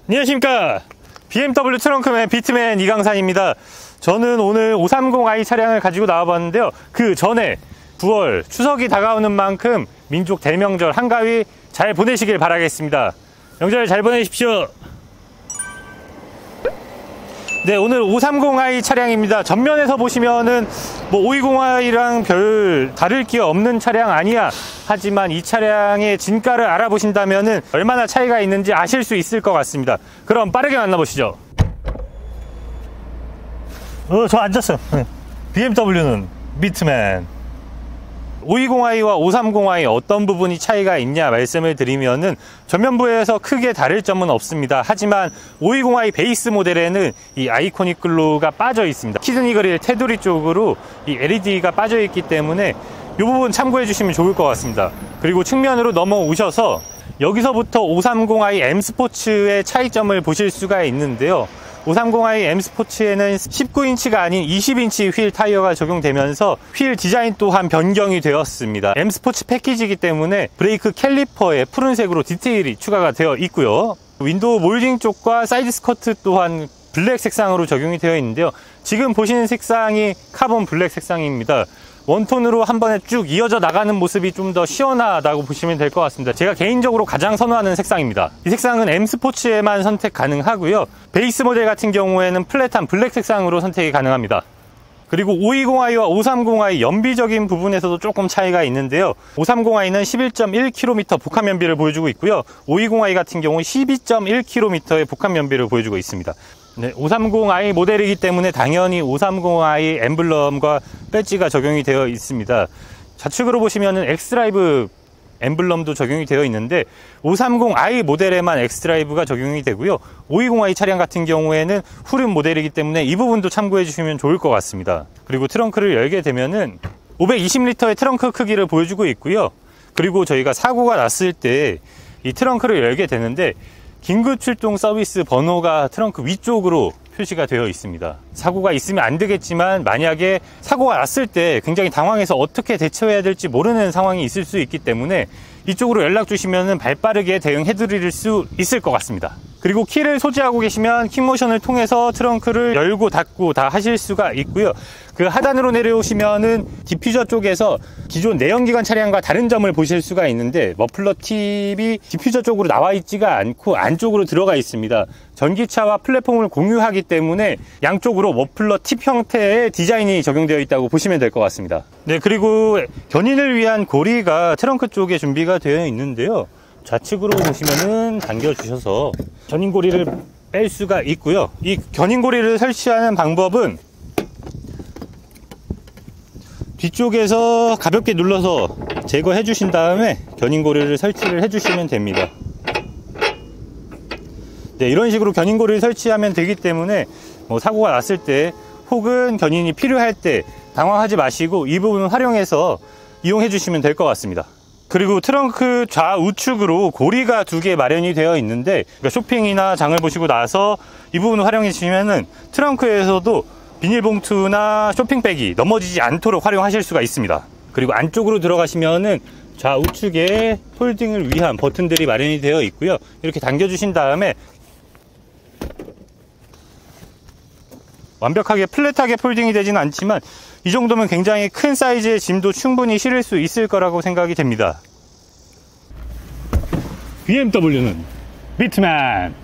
안녕하십니까. BMW 트렁크맨 비트맨 이강산입니다. 저는 오늘 530i 차량을 가지고 나와봤는데요. 그 전에 9월 추석이 다가오는 만큼 민족 대명절 한가위 잘 보내시길 바라겠습니다. 명절 잘 보내십시오. 네, 오늘 530i 차량입니다. 전면에서 보시면은 뭐 520i랑 별 다를 게 없는 차량 아니야. 하지만 이 차량의 진가를 알아보신다면은 얼마나 차이가 있는지 아실 수 있을 것 같습니다. 그럼 빠르게 만나보시죠. 저 앉았어요. BMW는 비트맨. 520i와 530i 어떤 부분이 차이가 있냐 말씀을 드리면은 전면부에서 크게 다를 점은 없습니다. 하지만 520i 베이스 모델에는 이 아이코닉 글로우가 빠져 있습니다. 키드니 그릴 테두리 쪽으로 이 LED가 빠져 있기 때문에 이 부분 참고해 주시면 좋을 것 같습니다. 그리고 측면으로 넘어오셔서 여기서부터 530i M 스포츠의 차이점을 보실 수가 있는데요. 530i M 스포츠에는 19인치가 아닌 20인치 휠 타이어가 적용되면서 휠 디자인 또한 변경이 되었습니다. M 스포츠 패키지이기 때문에 브레이크 캘리퍼에 푸른색으로 디테일이 추가가 되어 있고요. 윈도우 몰딩 쪽과 사이드 스커트 또한 블랙 색상으로 적용이 되어 있는데요. 지금 보시는 색상이 카본 블랙 색상입니다. 원톤으로 한 번에 쭉 이어져 나가는 모습이 좀 더 시원하다고 보시면 될 것 같습니다. 제가 개인적으로 가장 선호하는 색상입니다. 이 색상은 M 스포츠에만 선택 가능하고요. 베이스 모델 같은 경우에는 플랫한 블랙 색상으로 선택이 가능합니다. 그리고 520i와 530i 연비적인 부분에서도 조금 차이가 있는데요. 530i는 11.1km 복합 연비를 보여주고 있고요. 520i 같은 경우는 12.1km의 복합 연비를 보여주고 있습니다. 네, 530i 모델이기 때문에 당연히 530i 엠블럼과 배지가 적용이 되어 있습니다. 좌측으로 보시면은 엑스드라이브 엠블럼도 적용이 되어 있는데 530i 모델에만 엑스드라이브가 적용이 되고요. 520i 차량 같은 경우에는 후륜 모델이기 때문에 이 부분도 참고해 주시면 좋을 것 같습니다. 그리고 트렁크를 열게 되면은 520L의 트렁크 크기를 보여주고 있고요. 그리고 저희가 사고가 났을 때 이 트렁크를 열게 되는데 긴급 출동 서비스 번호가 트렁크 위쪽으로 표시가 되어 있습니다. 사고가 있으면 안 되겠지만 만약에 사고가 났을 때 굉장히 당황해서 어떻게 대처해야 될지 모르는 상황이 있을 수 있기 때문에 이쪽으로 연락 주시면 발빠르게 대응해 드릴 수 있을 것 같습니다. 그리고 키를 소지하고 계시면 킥모션을 통해서 트렁크를 열고 닫고 다 하실 수가 있고요. 그 하단으로 내려오시면은 디퓨저 쪽에서 기존 내연기관 차량과 다른 점을 보실 수가 있는데 머플러 팁이 디퓨저 쪽으로 나와 있지가 않고 안쪽으로 들어가 있습니다. 전기차와 플랫폼을 공유하기 때문에 양쪽으로 머플러 팁 형태의 디자인이 적용되어 있다고 보시면 될 것 같습니다. 네, 그리고 견인을 위한 고리가 트렁크 쪽에 준비가 되어 있는데요. 좌측으로 보시면은 당겨주셔서 견인고리를 뺄 수가 있고요. 이 견인고리를 설치하는 방법은 뒤쪽에서 가볍게 눌러서 제거해 주신 다음에 견인고리를 설치를 해 주시면 됩니다. 네, 이런 식으로 견인고리를 설치하면 되기 때문에 뭐 사고가 났을 때 혹은 견인이 필요할 때 당황하지 마시고 이 부분을 활용해서 이용해 주시면 될 것 같습니다. 그리고 트렁크 좌우측으로 고리가 2개 마련이 되어 있는데 그러니까 쇼핑이나 장을 보시고 나서 이 부분을 활용해 주시면은 트렁크에서도 비닐봉투나 쇼핑백이 넘어지지 않도록 활용하실 수가 있습니다. 그리고 안쪽으로 들어가시면은 좌우측에 폴딩을 위한 버튼들이 마련이 되어 있고요. 이렇게 당겨주신 다음에 완벽하게 플랫하게 폴딩이 되지는 않지만 이 정도면 굉장히 큰 사이즈의 짐도 충분히 실을 수 있을 거라고 생각이 됩니다. BMW는 비트맨.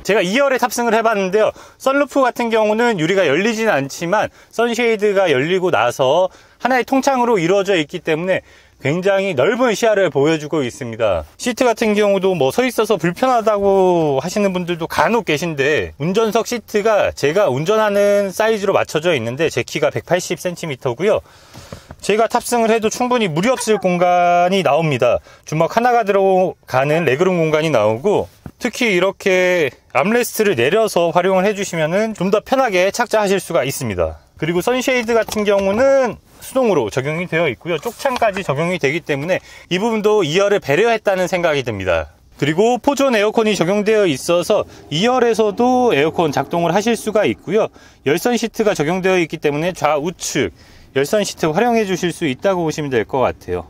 제가 2열에 탑승을 해봤는데요. 썬루프 같은 경우는 유리가 열리지는 않지만 선쉐이드가 열리고 나서 하나의 통창으로 이루어져 있기 때문에 굉장히 넓은 시야를 보여주고 있습니다. 시트 같은 경우도 뭐 서 있어서 불편하다고 하시는 분들도 간혹 계신데 운전석 시트가 제가 운전하는 사이즈로 맞춰져 있는데 제 키가 180cm고요. 제가 탑승을 해도 충분히 무리 없을 공간이 나옵니다. 주먹 하나가 들어가는 레그룸 공간이 나오고 특히 이렇게 암레스트를 내려서 활용을 해주시면 좀 더 편하게 착자하실 수가 있습니다. 그리고 선쉐이드 같은 경우는 수동으로 적용이 되어 있고요. 쪽창까지 적용이 되기 때문에 이 부분도 2열을 배려했다는 생각이 듭니다. 그리고 포존 에어컨이 적용되어 있어서 2열에서도 에어컨 작동을 하실 수가 있고요. 열선 시트가 적용되어 있기 때문에 좌우측 열선 시트 활용해 주실 수 있다고 보시면 될 것 같아요.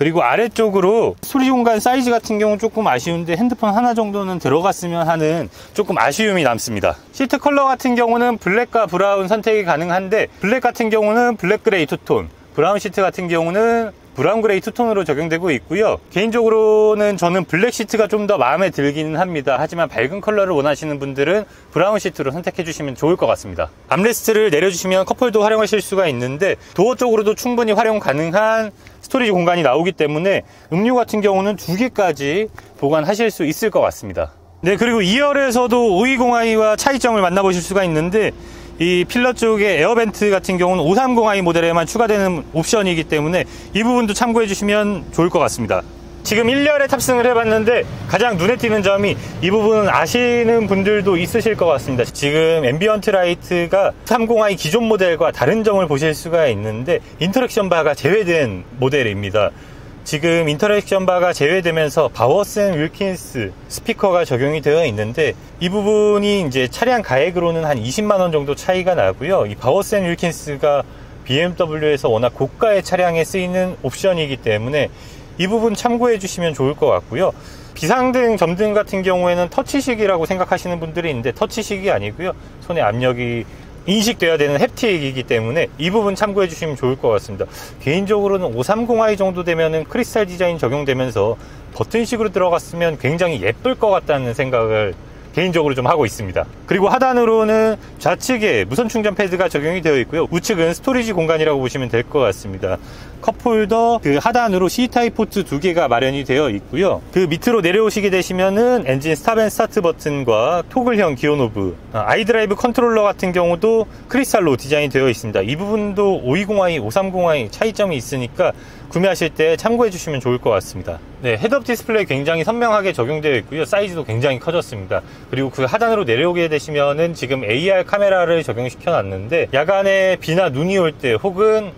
그리고 아래쪽으로 스토리지 공간 사이즈 같은 경우는 조금 아쉬운데 핸드폰 하나 정도는 들어갔으면 하는 조금 아쉬움이 남습니다. 시트 컬러 같은 경우는 블랙과 브라운 선택이 가능한데, 블랙 같은 경우는 블랙 그레이 투톤, 브라운 시트 같은 경우는 브라운 그레이 투톤으로 적용되고 있고요. 개인적으로는 저는 블랙 시트가 좀 더 마음에 들기는 합니다. 하지만 밝은 컬러를 원하시는 분들은 브라운 시트로 선택해 주시면 좋을 것 같습니다. 암레스트를 내려주시면 컵홀도 활용하실 수가 있는데, 도어 쪽으로도 충분히 활용 가능한 스토리지 공간이 나오기 때문에 음료 같은 경우는 2개까지 보관하실 수 있을 것 같습니다. 네, 그리고 2열에서도 520i와 차이점을 만나보실 수가 있는데, 이 필러 쪽에 에어벤트 같은 경우는 530i 모델에만 추가되는 옵션이기 때문에 이 부분도 참고해 주시면 좋을 것 같습니다. 지금 1열에 탑승을 해봤는데 가장 눈에 띄는 점이, 이 부분은 아시는 분들도 있으실 것 같습니다. 지금 앰비언트 라이트가 30i 기존 모델과 다른 점을 보실 수가 있는데, 인터랙션 바가 제외된 모델입니다. 지금 인터랙션 바가 제외되면서 바워스 & 윌킨스 스피커가 적용이 되어 있는데, 이 부분이 이제 차량 가액으로는 한 20만원 정도 차이가 나고요. 이 바워스 & 윌킨스가 BMW에서 워낙 고가의 차량에 쓰이는 옵션이기 때문에 이 부분 참고해 주시면 좋을 것 같고요. 비상등, 점등 같은 경우에는 터치식이라고 생각하시는 분들이 있는데, 터치식이 아니고요. 손에 압력이 인식돼야 되는 햅틱이기 때문에 이 부분 참고해 주시면 좋을 것 같습니다. 개인적으로는 530i 정도 되면은 크리스탈 디자인 적용되면서 버튼식으로 들어갔으면 굉장히 예쁠 것 같다는 생각을 개인적으로 좀 하고 있습니다. 그리고 하단으로는 좌측에 무선 충전 패드가 적용이 되어 있고요. 우측은 스토리지 공간이라고 보시면 될 것 같습니다. 컵홀더 그 하단으로 C타입 포트 2개가 마련이 되어 있고요. 그 밑으로 내려오시게 되시면은 엔진 스탑 앤 스타트 버튼과 토글형 기어 노브, 아이드라이브 컨트롤러 같은 경우도 크리스탈로 디자인 되어 있습니다. 이 부분도 520i, 530i 차이점이 있으니까 구매하실 때 참고해 주시면 좋을 것 같습니다. 네, 헤드업 디스플레이 굉장히 선명하게 적용되어 있고요. 사이즈도 굉장히 커졌습니다. 그리고 그 하단으로 내려오게 되시면은 지금 AR 카메라를 적용시켜 놨는데, 야간에 비나 눈이 올 때 혹은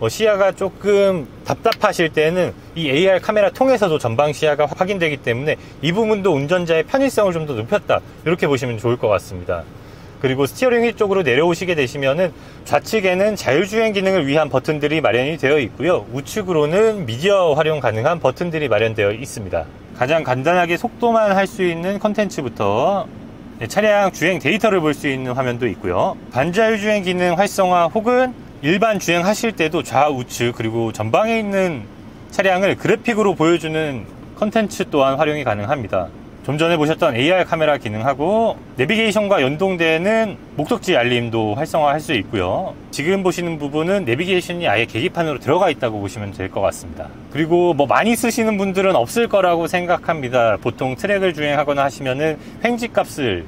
시야가 조금 답답하실 때는 이 AR 카메라 통해서도 전방 시야가 확인되기 때문에 이 부분도 운전자의 편의성을 좀 더 높였다, 이렇게 보시면 좋을 것 같습니다. 그리고 스티어링 휠 쪽으로 내려오시게 되시면은 좌측에는 자율주행 기능을 위한 버튼들이 마련이 되어 있고요. 우측으로는 미디어 활용 가능한 버튼들이 마련되어 있습니다. 가장 간단하게 속도만 할 수 있는 컨텐츠부터 차량 주행 데이터를 볼 수 있는 화면도 있고요. 반자율주행 기능 활성화 혹은 일반 주행하실 때도 좌우측 그리고 전방에 있는 차량을 그래픽으로 보여주는 컨텐츠 또한 활용이 가능합니다. 좀 전에 보셨던 AR 카메라 기능하고 내비게이션과 연동되는 목적지 알림도 활성화할 수 있고요. 지금 보시는 부분은 내비게이션이 아예 계기판으로 들어가 있다고 보시면 될 것 같습니다. 그리고 많이 쓰시는 분들은 없을 거라고 생각합니다. 보통 트랙을 주행하거나 하시면은 횡지 값을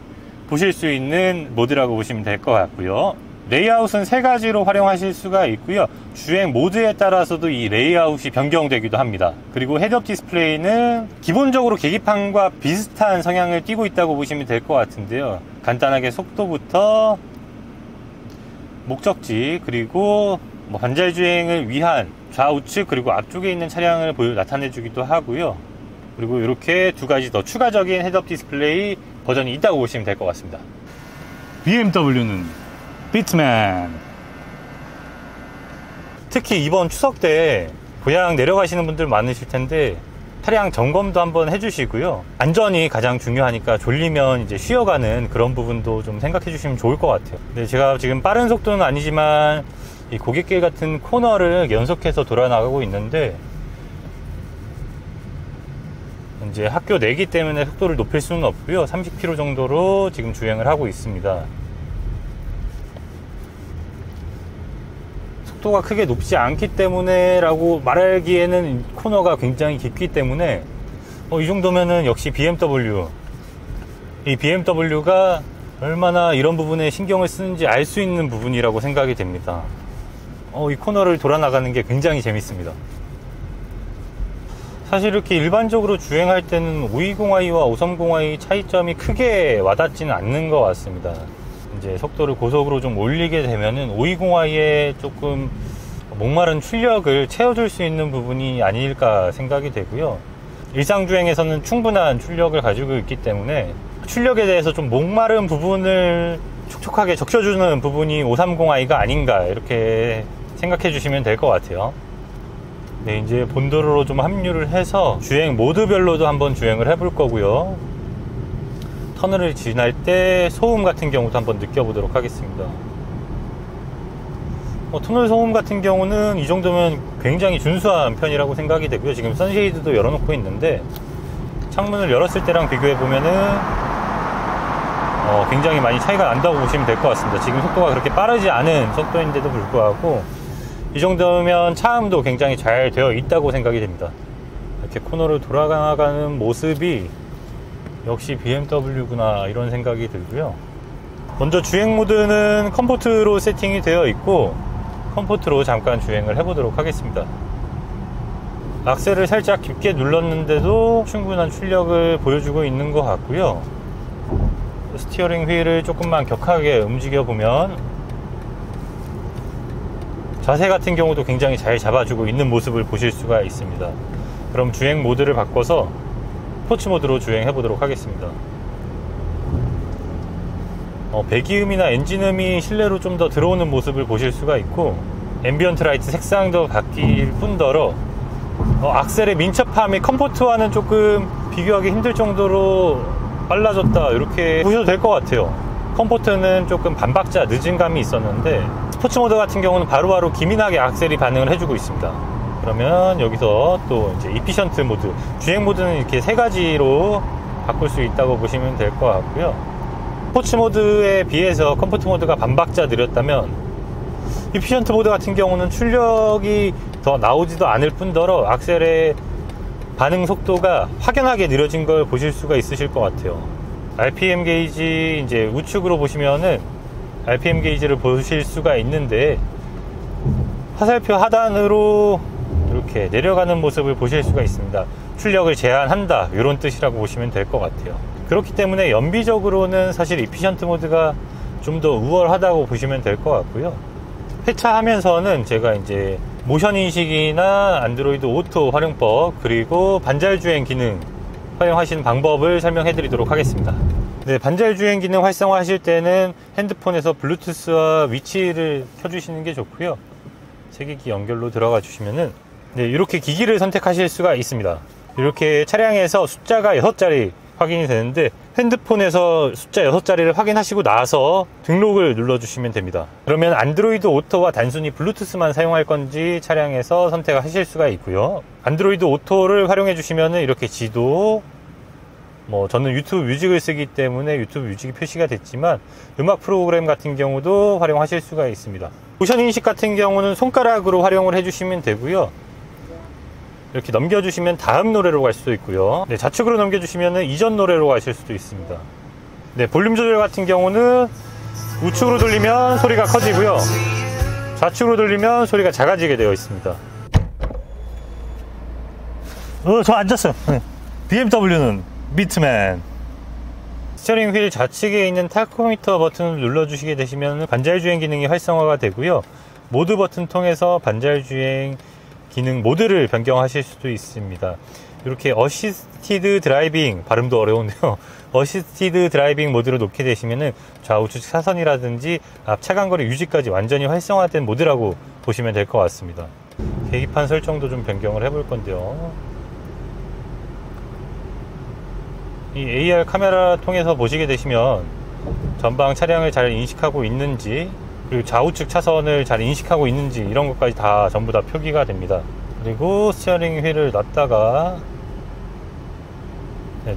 보실 수 있는 모드라고 보시면 될 것 같고요. 레이아웃은 3가지로 활용하실 수가 있고요. 주행 모드에 따라서도 이 레이아웃이 변경되기도 합니다. 그리고 헤드업 디스플레이는 기본적으로 계기판과 비슷한 성향을 띠고 있다고 보시면 될 것 같은데요. 간단하게 속도부터 목적지, 그리고 반자율주행을 위한 좌우측 그리고 앞쪽에 있는 차량을 나타내 주기도 하고요. 그리고 이렇게 2가지 더 추가적인 헤드업 디스플레이 버전이 있다고 보시면 될 것 같습니다. BMW는 비트맨. 특히 이번 추석 때 고향 내려가시는 분들 많으실 텐데 차량 점검도 한번 해주시고요. 안전이 가장 중요하니까 졸리면 이제 쉬어가는 그런 부분도 좀 생각해 주시면 좋을 것 같아요. 근데 제가 지금 빠른 속도는 아니지만 이 고갯길 같은 코너를 연속해서 돌아 나가고 있는데, 이제 학교 내기 때문에 속도를 높일 수는 없고요. 30km 정도로 지금 주행을 하고 있습니다. 속도가 크게 높지 않기 때문에 라고 말하기에는 코너가 굉장히 깊기 때문에 이 정도면은 역시 BMW, 이 BMW가 얼마나 이런 부분에 신경을 쓰는지 알 수 있는 부분이라고 생각이 됩니다. 이 코너를 돌아 나가는 게 굉장히 재밌습니다. 사실 이렇게 일반적으로 주행할 때는 520i와 530i 차이점이 크게 와닿지는 않는 것 같습니다. 이제 속도를 고속으로 좀 올리게 되면은 520i에 조금 목마른 출력을 채워줄 수 있는 부분이 아닐까 생각이 되고요. 일상주행에서는 충분한 출력을 가지고 있기 때문에 출력에 대해서 좀 목마른 부분을 촉촉하게 적셔주는 부분이 530i가 아닌가, 이렇게 생각해 주시면 될 것 같아요. 네, 이제 본도로로 좀 합류를 해서 주행 모드별로도 한번 주행을 해볼 거고요. 터널을 지날 때 소음 같은 경우도 한번 느껴보도록 하겠습니다. 터널 소음 같은 경우는 이 정도면 굉장히 준수한 편이라고 생각이 되고요. 지금 선쉐이드도 열어놓고 있는데 창문을 열었을 때랑 비교해 보면은 굉장히 많이 차이가 난다고 보시면 될 것 같습니다. 지금 속도가 그렇게 빠르지 않은 속도인데도 불구하고 이 정도면 차음도 굉장히 잘 되어 있다고 생각이 됩니다. 이렇게 코너를 돌아가는 모습이 역시 BMW구나 이런 생각이 들고요. 먼저 주행 모드는 컴포트로 세팅이 되어 있고 컴포트로 잠깐 주행을 해보도록 하겠습니다. 악셀을 살짝 깊게 눌렀는데도 충분한 출력을 보여주고 있는 것 같고요. 스티어링 휠을 조금만 격하게 움직여 보면 자세 같은 경우도 굉장히 잘 잡아주고 있는 모습을 보실 수가 있습니다. 그럼 주행 모드를 바꿔서 스포츠 모드로 주행해 보도록 하겠습니다. 배기음이나 엔진음이 실내로 좀 더 들어오는 모습을 보실 수가 있고 앰비언트 라이트 색상도 바뀔 뿐더러 악셀의 민첩함이 컴포트와는 조금 비교하기 힘들 정도로 빨라졌다 이렇게 보셔도 될 것 같아요. 컴포트는 조금 반박자 늦은 감이 있었는데 스포츠 모드 같은 경우는 바로바로 기민하게 악셀이 반응을 해주고 있습니다. 그러면 여기서 또 이제 이피션트 모드, 주행 모드는 이렇게 세 가지로 바꿀 수 있다고 보시면 될 것 같고요. 스포츠 모드에 비해서 컴포트 모드가 반박자 느렸다면 이피션트 모드 같은 경우는 출력이 더 나오지도 않을 뿐더러 악셀의 반응 속도가 확연하게 느려진 걸 보실 수가 있으실 것 같아요. RPM 게이지 이제 우측으로 보시면은 RPM 게이지를 보실 수가 있는데 화살표 하단으로 이렇게 내려가는 모습을 보실 수가 있습니다. 출력을 제한한다 이런 뜻이라고 보시면 될 것 같아요. 그렇기 때문에 연비적으로는 사실 이피션트 모드가 좀 더 우월하다고 보시면 될 것 같고요. 회차하면서는 제가 이제 모션 인식이나 안드로이드 오토 활용법 그리고 반절 주행 기능 활용하시는 방법을 설명해 드리도록 하겠습니다. 네, 반절 주행 기능 활성화하실 때는 핸드폰에서 블루투스와 위치를 켜주시는 게 좋고요. 세기기 연결로 들어가 주시면은 네, 이렇게 기기를 선택하실 수가 있습니다. 이렇게 차량에서 숫자가 6자리 확인이 되는데 핸드폰에서 숫자 6자리를 확인하시고 나서 등록을 눌러주시면 됩니다. 그러면 안드로이드 오토와 단순히 블루투스만 사용할 건지 차량에서 선택하실 수가 있고요. 안드로이드 오토를 활용해 주시면 이렇게 지도, 저는 유튜브 뮤직을 쓰기 때문에 유튜브 뮤직이 표시가 됐지만 음악 프로그램 같은 경우도 활용하실 수가 있습니다. 모션 인식 같은 경우는 손가락으로 활용을 해주시면 되고요. 이렇게 넘겨주시면 다음 노래로 갈 수도 있고요. 네, 좌측으로 넘겨주시면 이전 노래로 가실 수도 있습니다. 네, 볼륨 조절 같은 경우는 우측으로 돌리면 소리가 커지고요. 좌측으로 돌리면 소리가 작아지게 되어 있습니다. 저 앉았어요. BMW는 미트맨. 스티어링 휠 좌측에 있는 타코미터 버튼을 눌러주시게 되시면 반절 주행 기능이 활성화가 되고요. 모드 버튼 통해서 반절 주행 기능 모드를 변경하실 수도 있습니다. 이렇게 어시스티드 드라이빙, 발음도 어려운데요. 어시스티드 드라이빙 모드로 놓게 되시면은 좌우측 차선이라든지 앞 차간거리 유지까지 완전히 활성화된 모드라고 보시면 될 것 같습니다. 계기판 설정도 좀 변경을 해볼 건데요. 이 AR 카메라 통해서 보시게 되시면 전방 차량을 잘 인식하고 있는지, 그리고 좌우측 차선을 잘 인식하고 있는지 이런 것까지 다 전부 다 표기가 됩니다. 그리고 스티어링 휠을 놨다가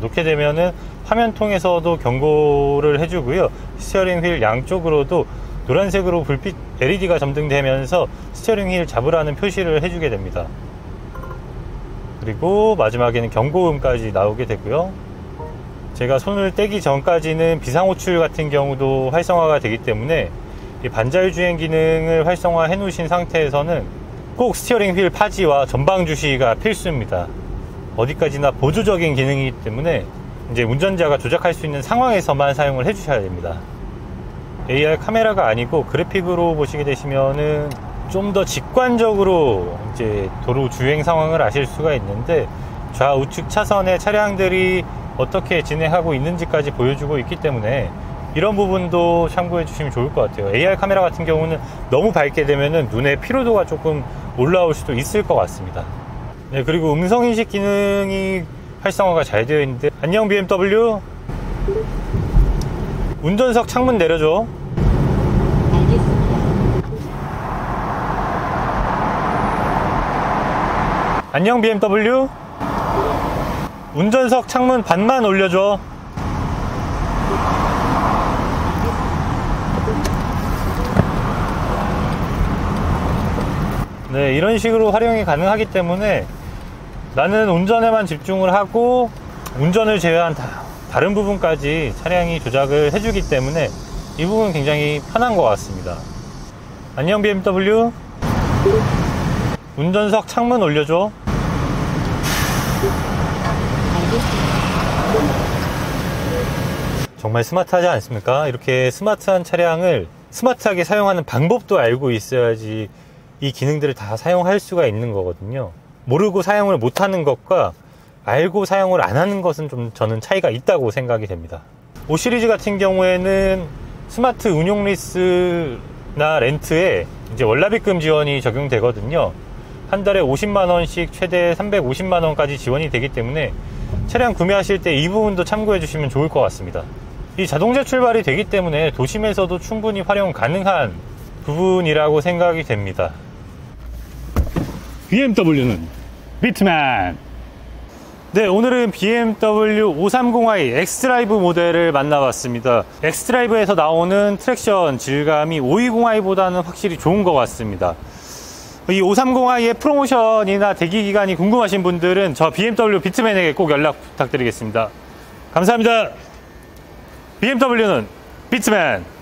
놓게 되면은 화면 통해서도 경고를 해주고요. 스티어링 휠 양쪽으로도 노란색으로 불빛 LED가 점등되면서 스티어링 휠 잡으라는 표시를 해주게 됩니다. 그리고 마지막에는 경고음까지 나오게 되고요. 제가 손을 떼기 전까지는 비상호출 같은 경우도 활성화가 되기 때문에 이 반절 주행 기능을 활성화해 놓으신 상태에서는 꼭 스티어링 휠 파지와 전방 주시가 필수입니다. 어디까지나 보조적인 기능이기 때문에 이제 운전자가 조작할 수 있는 상황에서만 사용을 해 주셔야 됩니다. AR 카메라가 아니고 그래픽으로 보시게 되시면은 좀 더 직관적으로 이제 도로 주행 상황을 아실 수가 있는데, 좌우측 차선의 차량들이 어떻게 진행하고 있는지까지 보여주고 있기 때문에 이런 부분도 참고해 주시면 좋을 것 같아요. AR 카메라 같은 경우는 너무 밝게 되면은 눈의 피로도가 조금 올라올 수도 있을 것 같습니다. 네, 그리고 음성인식 기능이 활성화가 잘 되어 있는데. 안녕 BMW. 운전석 창문 내려줘. 알겠습니다. 안녕 BMW. 운전석 창문 반만 올려줘. 네, 이런 식으로 활용이 가능하기 때문에 나는 운전에만 집중을 하고 운전을 제외한 다른 부분까지 차량이 조작을 해주기 때문에 이 부분은 굉장히 편한 것 같습니다. 안녕 BMW. 운전석 창문 올려줘. 정말 스마트하지 않습니까? 이렇게 스마트한 차량을 스마트하게 사용하는 방법도 알고 있어야지 이 기능들을 다 사용할 수가 있는 거거든요. 모르고 사용을 못하는 것과 알고 사용을 안 하는 것은 좀 저는 차이가 있다고 생각이 됩니다. 5 시리즈 같은 경우에는 스마트 운용 리스나 렌트에 이제 월납입금 지원이 적용되거든요. 한 달에 50만원씩 최대 350만원까지 지원이 되기 때문에 차량 구매하실 때 이 부분도 참고해 주시면 좋을 것 같습니다. 이 자동차 출발이 되기 때문에 도심에서도 충분히 활용 가능한 부분이라고 생각이 됩니다. BMW는 비트맨. 네, 오늘은 BMW 530i 엑스드라이브 모델을 만나봤습니다. 엑스드라이브에서 나오는 트랙션 질감이 520i보다는 확실히 좋은 것 같습니다. 이 530i의 프로모션이나 대기 기간이 궁금하신 분들은 저 BMW 비트맨에게 꼭 연락 부탁드리겠습니다. 감사합니다. BMW는 비트맨.